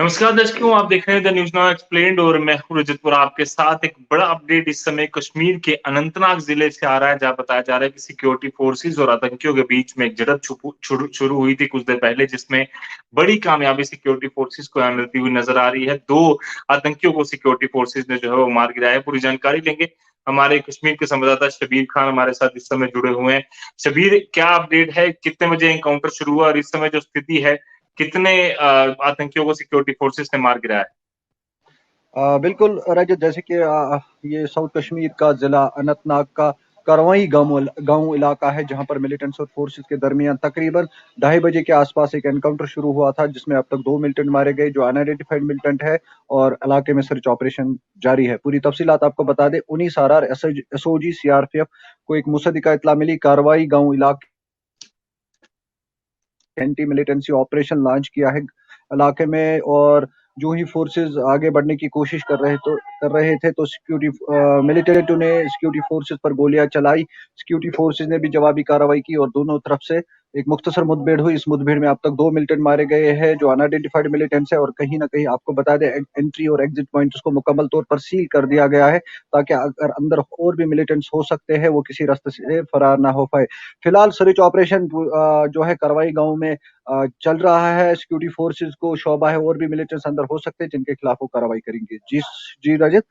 नमस्कार दर्शकों, आप देख रहे हैं द न्यूज़ नाउ एक्सप्लेन्ड और मैं हूं रजतपुर आपके साथ। एक बड़ा अपडेट इस समय कश्मीर के अनंतनाग जिले से आ रहा है, जहां बताया जा रहा है कि सिक्योरिटी फोर्सेस और आतंकियों के बीच में एक झड़प शुरू हुई थी कुछ देर पहले, जिसमें बड़ी कामयाबी सिक्योरिटी फोर्सेस को यहाँ मिलती हुई नजर आ रही है। 2 आतंकियों को सिक्योरिटी फोर्सेस ने जो है वो मार गिराया है। पूरी जानकारी लेंगे। हमारे कश्मीर के संवाददाता शबीर खान हमारे साथ इस समय जुड़े हुए हैं। शबीर, क्या अपडेट है? कितने बजे एनकाउंटर शुरू हुआ और इस समय जो स्थिति है, कितने आतंकियों को सिक्योरिटी फोर्सेस ने मार गिराया है? बिल्कुल रजत, जैसे कि ये साउथ कश्मीर का ज़िला अनंतनाग का करवाई गाँव इलाका है, जहां पर मिलिटेंट्स और फोर्सेस के दरमियान तकरीबन 2:30 के आसपास एक एनकाउंटर शुरू हुआ था, जिसमें अब तक 2 मिलिटेंट मारे गए जो अनआइडेंटिफाइड मिलिटेंट है, और इलाके में सर्च ऑपरेशन जारी है। पूरी तफसीलात आपको बता दें, 19 आरआर एसओजी सीआरपीएफ को एक मुसद्दिका इत्तला मिली। कार्रवाई गाँव इलाके एंटी मिलिटेंसी ऑपरेशन लॉन्च किया है इलाके में, और जो ही फोर्सेस आगे बढ़ने की कोशिश कर रहे थे तो मिलिटेंटों ने सिक्योरिटी फोर्सेस पर गोलियां चलाई। सिक्योरिटी फोर्सेस ने भी जवाबी कार्रवाई की और दोनों तरफ से एक मुख्तसर मुठभेड़ हुई। इस मुठभेड़ में अब तक 2 मिलिटेंट मारे गए हैं जो अनआइडेंटिफाइड मिलिटेंट्स है, और कहीं ना कहीं आपको बता दें, एंट्री और एग्जिट पॉइंट्स को मुकम्मल तौर पर सील कर दिया गया है, ताकि अगर अंदर और भी मिलिटेंट्स हो सकते हैं वो किसी रास्ते से फरार ना हो पाए। फिलहाल सर्च ऑपरेशन जो है करवाई गांव में चल रहा है। सिक्योरिटी फोर्सेस को शोभा है और भी मिलिटेंट्स अंदर हो सकते हैं जिनके खिलाफ वो कार्रवाई करेंगे। जी, जी रजत।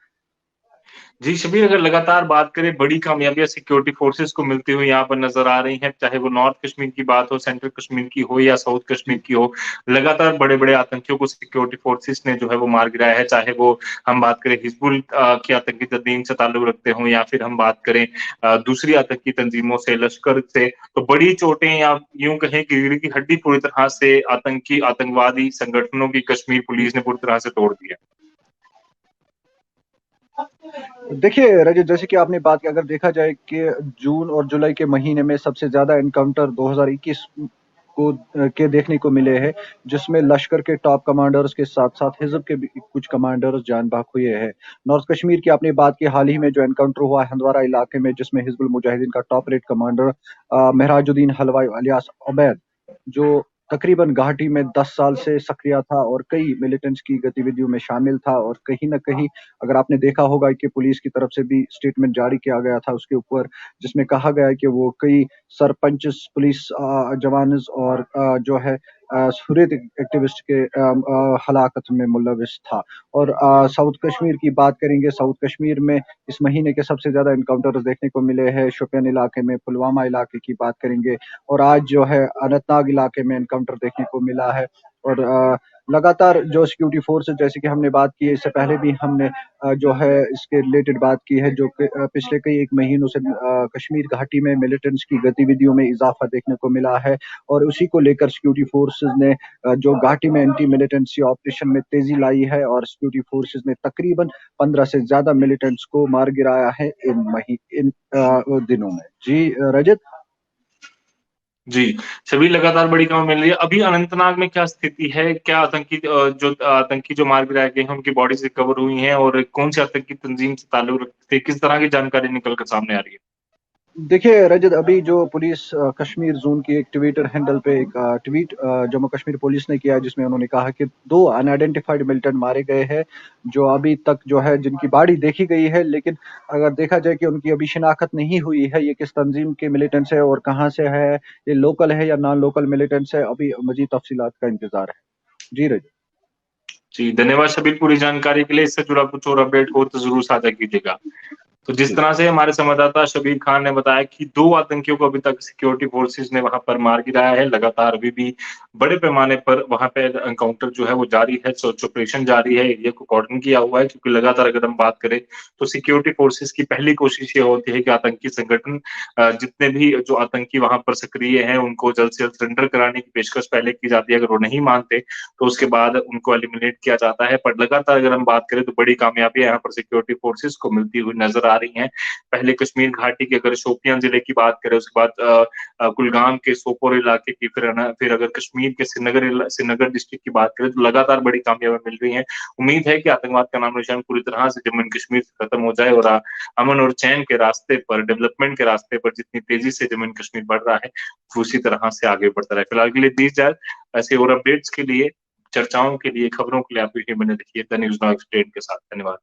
जी, शबीर, अगर लगातार बात करें, बड़ी कामयाबियाँ सिक्योरिटी फोर्सेस को मिलती हुई यहाँ पर नज़र आ रही हैं, चाहे वो नॉर्थ कश्मीर की बात हो, सेंट्रल कश्मीर की हो या साउथ कश्मीर जी, की हो। लगातार बड़े-बड़े आतंकियों को सिक्योरिटी फोर्सेस ने जो है वो मार गिराया है, चाहे वो हम बात करें हिज़्बुल की आतंकी तंजीम से ताल्लुक रखते हों या फिर हम बात करें दूसरी आतंकी तंजीमों से, लश्कर से। तो बड़ी चोटें या यूँ कहें कि रीढ़ की हड्डी पूरी तरह से आतंकवादी संगठनों की कश्मीर पुलिस ने पूरी तरह से तोड़ दी है। देखिए रजत, जैसे कि आपने बात की, अगर देखा जाए कि जून और जुलाई के महीने में सबसे ज्यादा एनकाउंटर 2021 के देखने को मिले हैं, जिसमें लश्कर के टॉप कमांडर्स के साथ साथ हिजब के भी कुछ कमांडर्स जान बाग हुए हैं। नॉर्थ कश्मीर की आपने बात की, हाल ही में जो एनकाउंटर हुआ हंदवारा इलाके में, जिसमें हिजबुल मुजाहिदीन का टॉप रेट कमांडर महराजुद्दीन हलवाई अलियास उबैद, जो तकरीबन घाटी में 10 साल से सक्रिय था और कई मिलिटेंट्स की गतिविधियों में शामिल था, और कहीं न कहीं अगर आपने देखा होगा कि पुलिस की तरफ से भी स्टेटमेंट जारी किया गया था उसके ऊपर, जिसमें कहा गया है कि वो कई सरपंच, पुलिस जवान और जो है हुर्रियत एक्टिविस्ट के हलाकत में मुलविस था। और साउथ कश्मीर की बात करेंगे, साउथ कश्मीर में इस महीने के सबसे ज़्यादा एनकाउंटर्स देखने को मिले हैं। शोपियान इलाके में, पुलवामा इलाके की बात करेंगे, और आज जो है अनंतनाग इलाके में एनकाउंटर देखने को मिला है। और लगातार जो सिक्योरिटी फोर्स, जैसे कि हमने बात की है, इससे पहले भी हमने जो है इसके रिलेटेड बात की है, जो कि पिछले कई 1 महीनों से कश्मीर घाटी में मिलिटेंट्स की गतिविधियों में इजाफा देखने को मिला है, और उसी को लेकर सिक्योरिटी फोर्सेस ने जो घाटी में एंटी मिलिटेंसी ऑपरेशन में तेजी लाई है, और सिक्योरिटी फोर्सेस ने तकरीबन 15 से ज्यादा मिलिटेंट्स को मार गिराया है इन दिनों में। जी रजत। जी, सभी लगातार बड़ी खबर मिल रही है। अभी अनंतनाग में क्या स्थिति है? क्या आतंकी जो मार गिराए गए हैं, उनकी बॉडीज़ रिकवर हुई हैं और कौन-सी आतंकी तंजीम से ताल्लुक रखते थे? किस तरह की जानकारी निकल कर सामने आ रही है? देखिए रजत, अभी जो पुलिस कश्मीर जोन की एक ट्विटर हैंडल पे एक ट्वीट जम्मू कश्मीर पुलिस ने किया है, जिसमें उन्होंने कहा कि 2 अनआइडेंटिफाइड मिलिटेंट मारे गए हैं, जो अभी तक जो है जिनकी बॉडी देखी गई है, लेकिन अगर देखा जाए कि उनकी अभी शिनाख्त नहीं हुई है, ये किस तंजीम के मिलिटेंट्स है और कहाँ से है, ये लोकल है या नॉन लोकल मिलिटेंट्स है, अभी मजीद तफसीलात का इंतजार है। जी रजत। जी, धन्यवाद शबीर पूरी जानकारी के लिए। इससे जुड़ा कुछ और अपडेट हो तो ज़रूर साझा कीजिएगा। तो जिस जी, तरह से हमारे संवाददाता शबीर खान ने बताया कि 2 आतंकियों को अभी तक सिक्योरिटी फोर्सेस ने वहां पर मार गिराया है। लगातार अभी भी बड़े पैमाने पर वहां पे एनकाउंटर जो है वो जारी है, सर्च ऑपरेशन जारी है, एरिया को कॉर्डन किया हुआ है, क्योंकि लगातार अगर हम बात करें तो सिक्योरिटी फोर्सेस की पहली कोशिश ये होती है कि आतंकी संगठन जितने भी जो आतंकी वहां पर सक्रिय हैं उनको जल्द से जल्द सरेंडर कराने की पेशकश पहले की जाती है। अगर वो नहीं मानते तो उसके बाद उनको एलिमिनेट किया जाता है। पर लगातार अगर हम बात करें तो बड़ी कामयाबियां यहाँ पर सिक्योरिटी फोर्सेस को मिलती हुई नजर आ रही हैं। पहले कश्मीर घाटी की अगर शोपियां जिले की बात करें, उसके बाद कुलगाम के सोपोर इलाके की, फिर अगर कश्मीर के श्रीनगर डिस्ट्रिक्ट की बात करें तो लगातार बड़ी कामयाबियां मिल रही हैं। उम्मीद है कि आतंकवाद का नाम निशान पूरी तरह से जम्मू एंड कश्मीर से खत्म हो जाए और अमन और चैन के रास्ते पर, डेवलपमेंट के रास्ते पर जितनी तेजी से जम्मू एंड कश्मीर बढ़ रहा है, उसी तरह से आगे बढ़ता रहे। फिलहाल के लिए दी जाए। ऐसे और अपडेट्स के लिए चर्चाओं के लिए, खबरों के लिए आप यूँ ही बने रहिए द न्यूज़ नाउ एक्सप्लेन के साथ। धन्यवाद।